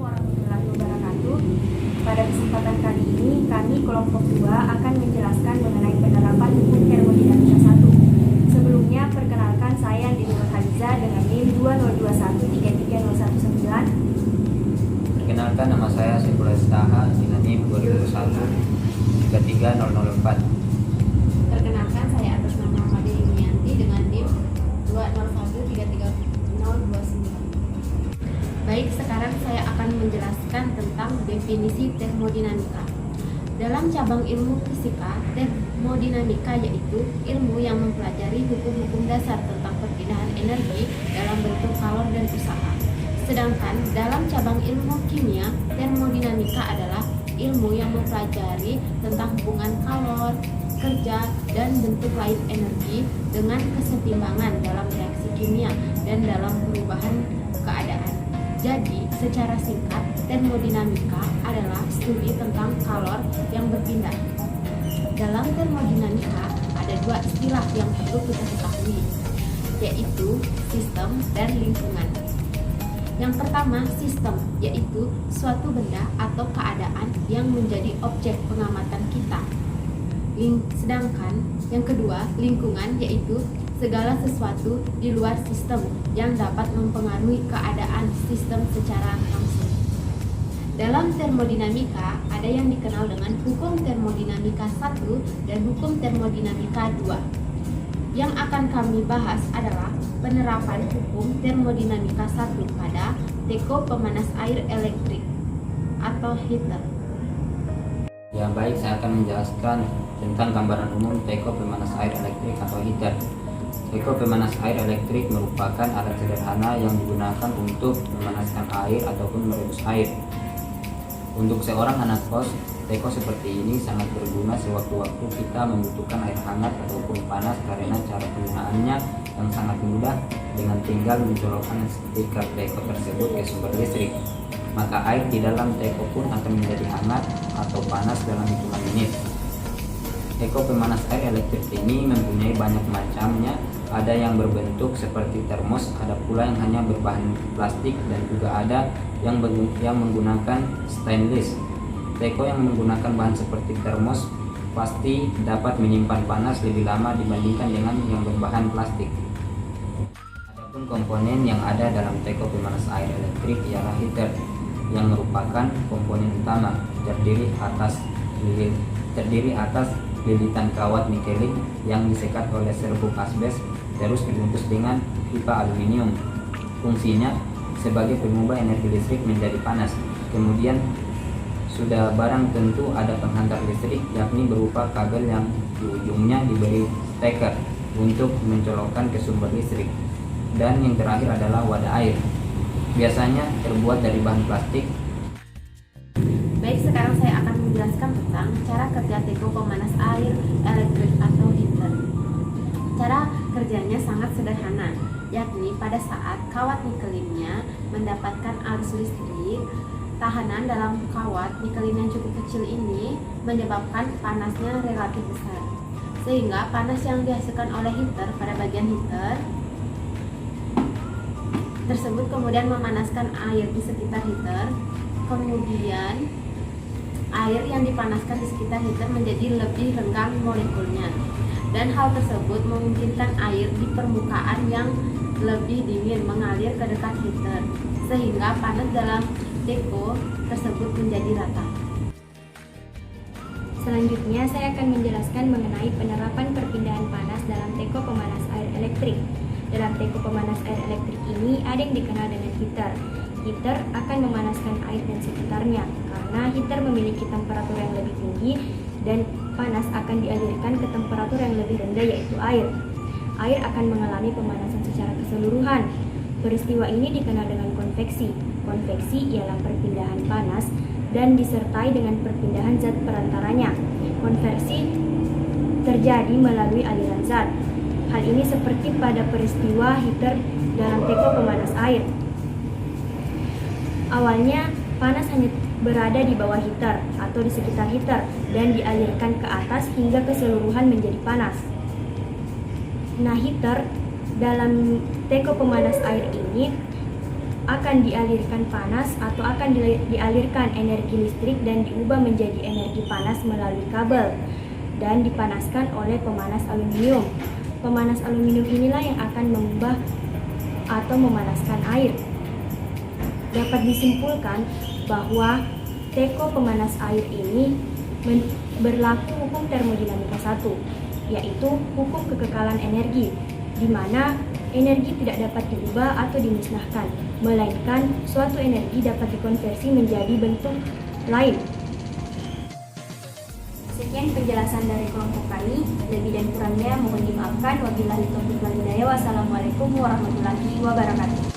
warahmatullahi wabarakatuh. Pada kesempatan kali ini, kami kelompok 2 akan menjelaskan mengenai penerapan hukum termodinamika 1. Sebelumnya, perkenalkan saya Andi Nurhaliza dengan NIM 202133019. Perkenalkan, nama saya Saifullah Istaha dengan NIM 201-33004. Perkenalkan, saya atas nama Fadil Yumianti dengan NIM 201-33029. Baik, sekarang saya akan menjelaskan tentang definisi termodinamika. Dalam cabang ilmu fisika, termodinamika yaitu ilmu yang mempelajari hukum-hukum dasar tentang perpindahan energi dalam bentuk kalor dan usaha. Sedangkan dalam cabang ilmu kimia, termodinamika adalah ilmu yang mempelajari tentang hubungan kalor, kerja, dan bentuk lain energi dengan kesetimbangan dalam reaksi kimia dan dalam perubahan keadaan. Jadi, secara singkat, termodinamika adalah studi tentang kalor yang berpindah. Dalam termodinamika, ada dua istilah yang perlu kita ketahui, yaitu sistem dan lingkungan. Yang pertama, sistem, yaitu suatu benda atau keadaan yang menjadi objek pengamatan kita. Sedangkan yang kedua, lingkungan, yaitu segala sesuatu di luar sistem yang dapat mempengaruhi keadaan sistem secara langsung. Dalam termodinamika, ada yang dikenal dengan hukum termodinamika 1 dan hukum termodinamika 2. Yang akan kami bahas adalah penerapan hukum termodinamika 1 pada teko pemanas air elektrik atau heater. Ya baik, saya akan menjelaskan tentang gambaran umum teko pemanas air elektrik atau heater. Teko pemanas air elektrik merupakan alat sederhana yang digunakan untuk memanaskan air ataupun merebus air. Untuk seorang anak kos, teko seperti ini sangat berguna sewaktu-waktu kita membutuhkan air hangat ataupun panas karena cara penggunaannya yang sangat mudah dengan tinggal mencolokkan stiker teko tersebut ke sumber listrik. Maka air di dalam teko pun akan menjadi hangat atau panas dalam hitungan menit. Teko pemanas air elektrik ini mempunyai banyak macamnya. Ada yang berbentuk seperti termos, ada pula yang hanya berbahan plastik, dan juga ada yang menggunakan stainless. Teko yang menggunakan bahan seperti termos pasti dapat menyimpan panas lebih lama dibandingkan dengan yang berbahan plastik. Adapun komponen yang ada dalam teko pemanas air elektrik ialah heater, yang merupakan komponen utama, terdiri atas lilitan kawat nikelik yang disekat oleh serbuk asbes terus dibungkus dengan pipa aluminium. Fungsinya sebagai pengubah energi listrik menjadi panas. Kemudian sudah barang tentu ada penghantar listrik, yakni berupa kabel yang di ujungnya diberi steker untuk mencolokkan ke sumber listrik. Dan yang terakhir adalah wadah air, biasanya terbuat dari bahan plastik. Baik, sekarang saya akan menjelaskan tentang cara kerja teko pemanas air elektrik atau heater. Cara kerjanya sangat sederhana, yakni pada saat kawat nikelinnya mendapatkan arus listrik, tahanan dalam kawat nikelin yang cukup kecil ini menyebabkan panasnya relatif besar, sehingga panas yang dihasilkan oleh heater pada bagian heater tersebut kemudian memanaskan air di sekitar heater. Kemudian air yang dipanaskan di sekitar heater menjadi lebih renggang molekulnya, dan hal tersebut memungkinkan air di permukaan yang lebih dingin mengalir ke dekat heater, sehingga panas dalam teko tersebut menjadi rata. Selanjutnya, saya akan menjelaskan mengenai penerapan perpindahan panas dalam teko pemanas air elektrik. Dalam teko pemanas air elektrik ini ada yang dikenal dengan heater. Heater akan memanaskan air dan sekitarnya karena heater memiliki temperatur yang lebih tinggi dan panas akan dialirkan ke temperatur yang lebih rendah, yaitu air. Air akan mengalami pemanasan secara keseluruhan. Peristiwa ini dikenal dengan konveksi. Konveksi ialah perpindahan panas dan disertai dengan perpindahan zat perantaranya. Konversi terjadi melalui aliran zat. Hal ini seperti pada peristiwa heater dalam teko pemanas air. Awalnya, panas hanya berada di bawah heater atau di sekitar heater dan dialirkan ke atas hingga keseluruhan menjadi panas. Nah, heater dalam teko pemanas air ini akan dialirkan panas atau akan dialirkan energi listrik dan diubah menjadi energi panas melalui kabel dan dipanaskan oleh pemanas aluminium. Pemanas aluminium inilah yang akan mengubah atau memanaskan air. Dapat disimpulkan bahwa teko pemanas air ini berlaku hukum termodinamika 1, yaitu hukum kekekalan energi, di mana energi tidak dapat diubah atau dimusnahkan, melainkan suatu energi dapat dikonversi menjadi bentuk lain. Sekian penjelasan dari kelompok kami. Lebih dan kurangnya mohon dimaafkan. Wabillahi taufiq wal hidayah. Wassalamualaikum warahmatullahi wabarakatuh.